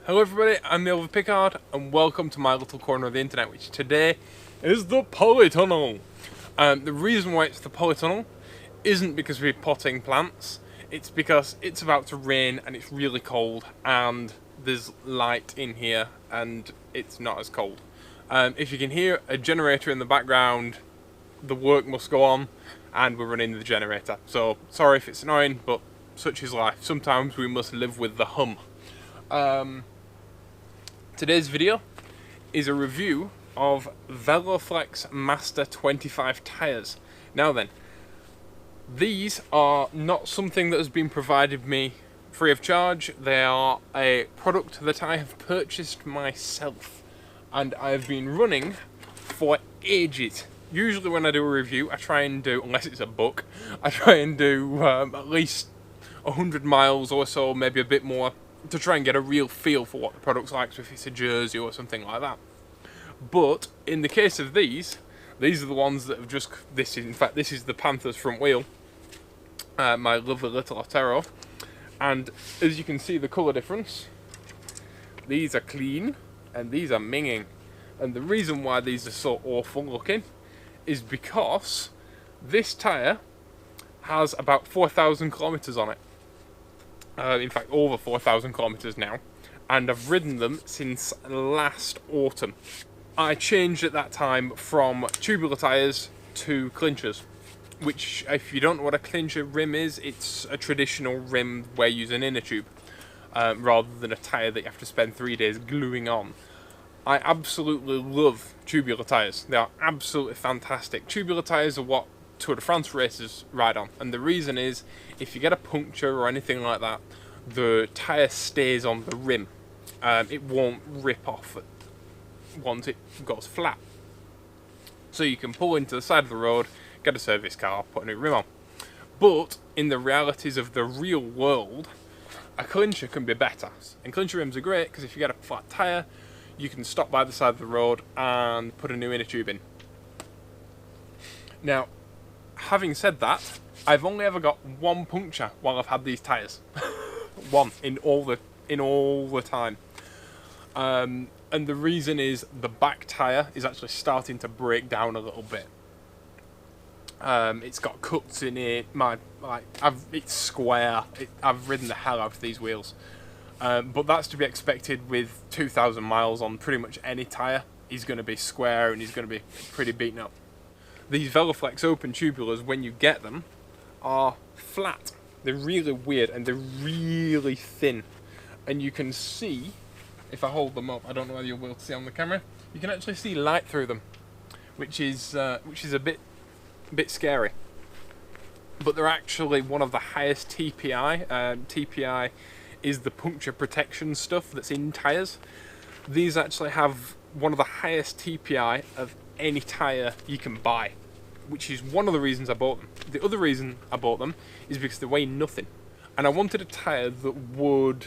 Hello everybody, I'm the VeloFlex and welcome to my little corner of the internet, which today is the polytunnel. The reason why it's the polytunnel isn't because we're potting plants, it's because it's about to rain and it's really cold and there's light in here and it's not as cold. If you can hear a generator in the background, the work must go on and we're running the generator. So sorry if it's annoying, but such is life. Sometimes we must live with the hum. Today's video is a review of VeloFlex Master 25 tyres. Now then, these are not something that has been provided me free of charge. They are a product that I have purchased myself and I have been running for ages. Usually when I do a review, I try and do, unless it's a book, I try and do at least 100 miles or so, maybe a bit more, to try and get a real feel for what the product's like, so if it's a jersey or something like that. But in the case of these are the ones that have just, this is the Panther's front wheel, my lovely little Otero, and as you can see the colour difference, these are clean and these are minging, and the reason why these are so awful looking is because this tyre has about 4,000 kilometres on it. In fact, over 4,000 kilometres now, and I've ridden them since last autumn. I changed at that time from tubular tyres to clinchers, which, if you don't know what a clincher rim is, it's a traditional rim where you use an inner tube, rather than a tyre that you have to spend 3 days gluing on. I absolutely love tubular tyres. They are absolutely fantastic. Tubular tyres are what Tour de France racers ride on, and the reason is if you get a puncture or anything like that, the tyre stays on the rim. It won't rip off once it goes flat. So you can pull into the side of the road, get a service car, put a new rim on. But in the realities of the real world, a clincher can be better. And clincher rims are great because if you get a flat tyre, you can stop by the side of the road and put a new inner tube in. Now, having said that, I've only ever got one puncture while I've had these tyres. One in all the time. And the reason is the back tyre is actually starting to break down a little bit. It's got cuts in it. It's square. I've ridden the hell out of these wheels. But that's to be expected with 2,000 miles on pretty much any tyre. He's going to be square and he's going to be pretty beaten up. These VeloFlex open tubulars, when you get them, are flat. They're really weird and they're really thin. And you can see, if I hold them up, I don't know whether you'll be able to see on the camera, you can actually see light through them, which is a bit scary. But they're actually one of the highest TPI. TPI is the puncture protection stuff that's in tyres. These actually have one of the highest TPI of any tyre you can buy, which is one of the reasons I bought them. The other reason I bought them is because they weigh nothing, and I wanted a tyre that would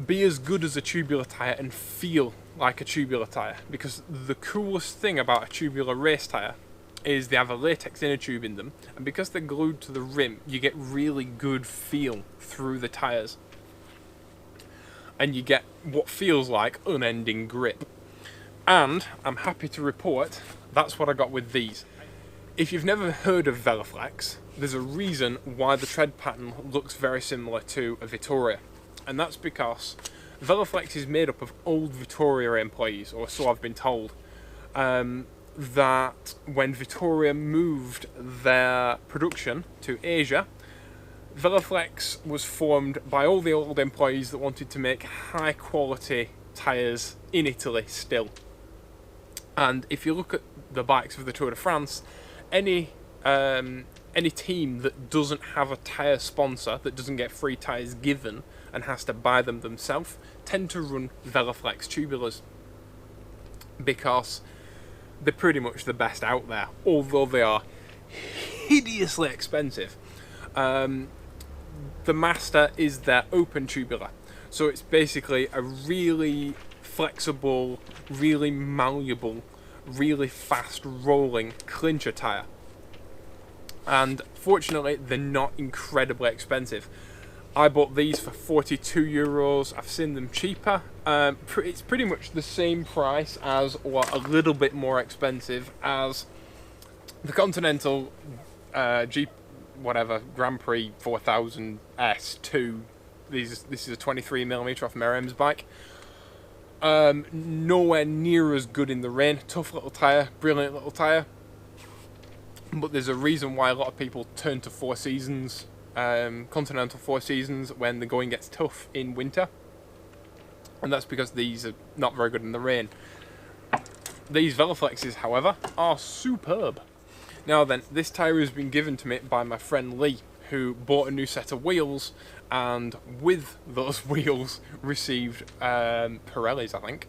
be as good as a tubular tyre and feel like a tubular tyre, because the coolest thing about a tubular race tyre is they have a latex inner tube in them, and because they're glued to the rim, you get really good feel through the tyres, and you get what feels like unending grip. And I'm happy to report that's what I got with these. If you've never heard of VeloFlex, there's a reason why the tread pattern looks very similar to a Vittoria. And that's because VeloFlex is made up of old Vittoria employees, or so I've been told. That when Vittoria moved their production to Asia, VeloFlex was formed by all the old employees that wanted to make high quality tyres in Italy still. And if you look at the bikes of the Tour de France, any team that doesn't have a tyre sponsor, that doesn't get free tyres given and has to buy them themselves, tend to run VeloFlex tubulars because they're pretty much the best out there, although they are hideously expensive. The Master is their open tubular, so it's basically a really flexible, really malleable, really fast rolling clincher tyre, and fortunately they're not incredibly expensive. I bought these for €42. I've seen them cheaper. It's pretty much the same price as, or a little bit more expensive as, the Continental Jeep, whatever, Grand Prix 4000 S2. This is a 23mm off Merriam's bike. Nowhere near as good in the rain. Tough little tyre, brilliant little tyre. But there's a reason why a lot of people turn to Four Seasons, Continental Four Seasons, when the going gets tough in winter. And that's because these are not very good in the rain. These VeloFlexes, however, are superb. Now then, this tyre has been given to me by my friend Lee, who bought a new set of wheels, and with those wheels received Pirellis, I think,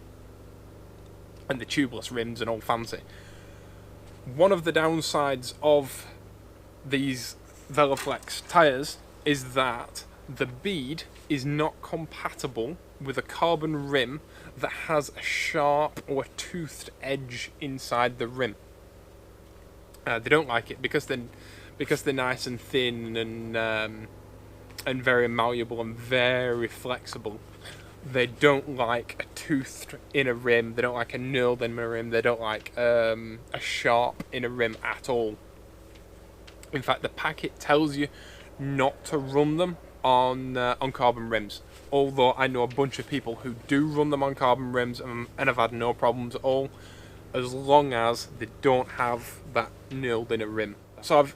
and the tubeless rims and all fancy. One of the downsides of these VeloFlex tyres is that the bead is not compatible with a carbon rim that has a sharp or toothed edge inside the rim. They don't like it because they're nice and thin and very malleable and very flexible. They don't like a toothed inner rim. They don't like a knurled inner rim. They don't like a sharp inner rim at all. In fact, the packet tells you not to run them on carbon rims. Although I know a bunch of people who do run them on carbon rims and have had no problems at all, as long as they don't have that knurled inner rim. So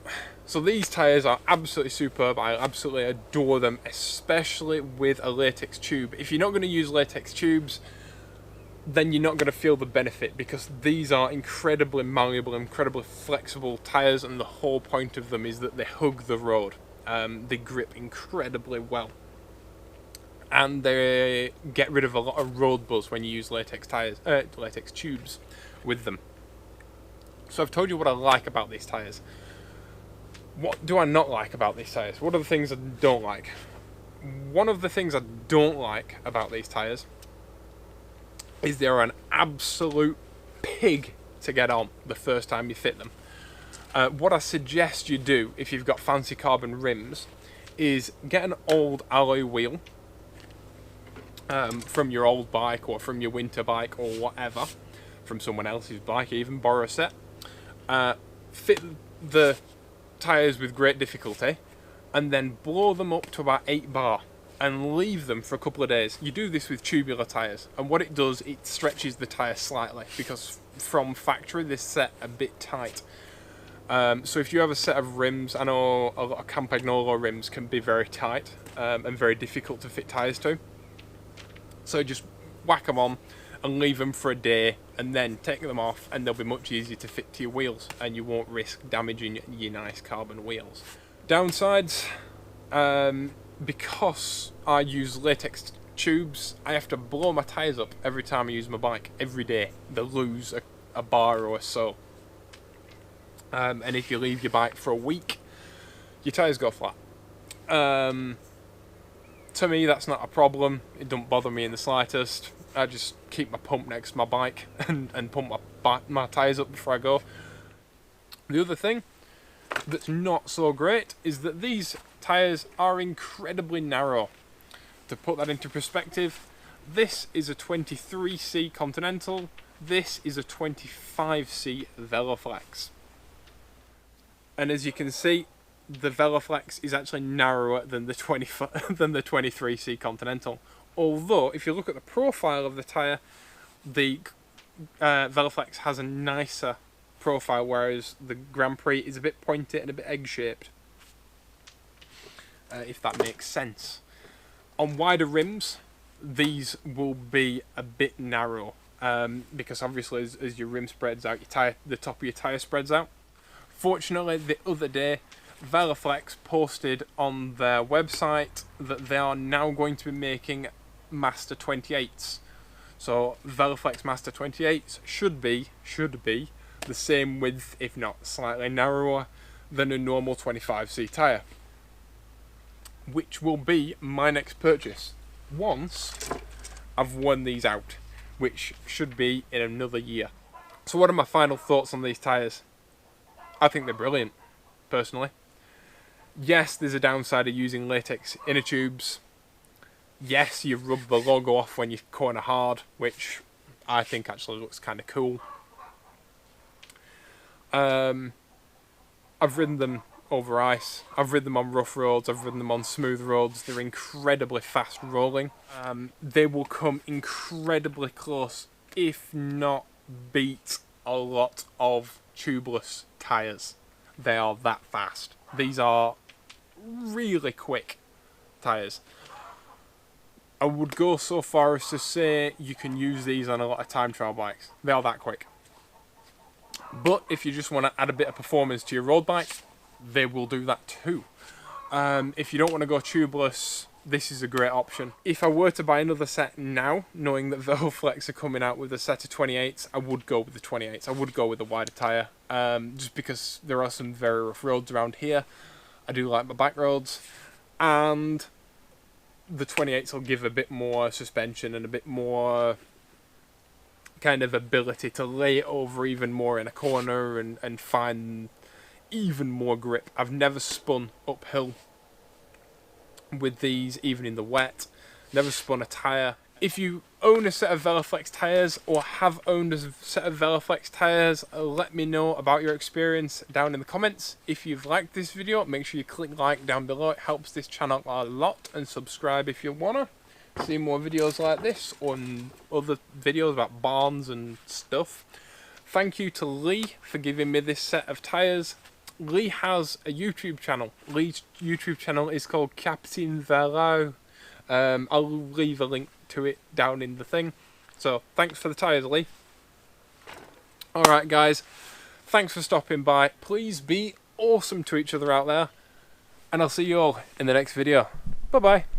these tyres are absolutely superb. I absolutely adore them, especially with a latex tube. If you're not going to use latex tubes, then you're not going to feel the benefit, because these are incredibly malleable, incredibly flexible tyres, and the whole point of them is that they hug the road. They grip incredibly well, and they get rid of a lot of road buzz when you use latex tubes with them. So I've told you what I like about these tyres. What do I not like about these tyres? What are the things I don't like? One of the things I don't like about these tyres is they're an absolute pig to get on the first time you fit them. What I suggest you do if you've got fancy carbon rims is get an old alloy wheel from your old bike or from your winter bike or whatever, from someone else's bike even, borrow a set. Fit the tyres with great difficulty and then blow them up to about 8 bar and leave them for a couple of days. You do this with tubular tyres, and what it does, it stretches the tyre slightly, because from factory they're set a bit tight. So if you have a set of rims, I know a lot of Campagnolo rims can be very tight and very difficult to fit tyres to. So just whack them on and leave them for a day, and then take them off, and they'll be much easier to fit to your wheels, and you won't risk damaging your nice carbon wheels. Downsides, because I use latex tubes, I have to blow my tyres up every time I use my bike, every day. They lose a bar or so. And if you leave your bike for a week, your tyres go flat. To me, that's not a problem. It don't bother me in the slightest. I just keep my pump next to my bike and pump my tyres up before I go. The other thing that's not so great is that these tyres are incredibly narrow. To put that into perspective, this is a 23C Continental, this is a 25C VeloFlex. And as you can see, the VeloFlex is actually narrower than the 23C Continental. Although, if you look at the profile of the tyre, the VeloFlex has a nicer profile, whereas the Grand Prix is a bit pointy and a bit egg-shaped. If that makes sense. On wider rims, these will be a bit narrow, because obviously as your rim spreads out, the top of your tyre spreads out. Fortunately, the other day, VeloFlex posted on their website that they are now going to be making Master 28s. So VeloFlex Master 28s should be the same width, if not slightly narrower, than a normal 25C tyre, which will be my next purchase once I've worn these out, which should be in another year. So what are my final thoughts on these tyres? I think they're brilliant, personally. Yes, there's a downside of using latex inner tubes. Yes, you rub the logo off when you corner hard, which I think actually looks kind of cool. I've ridden them over ice, I've ridden them on rough roads, I've ridden them on smooth roads. They're incredibly fast rolling. They will come incredibly close, if not beat a lot of tubeless tyres. They are that fast. These are really quick tyres. I would go so far as to say you can use these on a lot of time trial bikes. They are that quick. But if you just want to add a bit of performance to your road bike, they will do that too. If you don't want to go tubeless, this is a great option. If I were to buy another set now, knowing that VeloFlex are coming out with a set of 28s, I would go with the 28s. I would go with the wider tyre, just because there are some very rough roads around here. I do like my back roads, and the 28s will give a bit more suspension and a bit more kind of ability to lay it over even more in a corner and find even more grip. I've never spun uphill with these, even in the wet. Never spun a tyre. If you own a set of VeloFlex tyres or have owned a set of VeloFlex tyres, let me know about your experience down in the comments. If you've liked this video, make sure you click like down below. It helps this channel a lot, and subscribe if you wanna see more videos like this or other videos about barns and stuff. Thank you to Lee for giving me this set of tyres. Lee has a YouTube channel. Lee's YouTube channel is called CaptianVelo. I'll leave a link to it down in the thing. So thanks for the tyres, Lee. Alright guys, thanks for stopping by. Please be awesome to each other out there, and I'll see you all in the next video. Bye bye.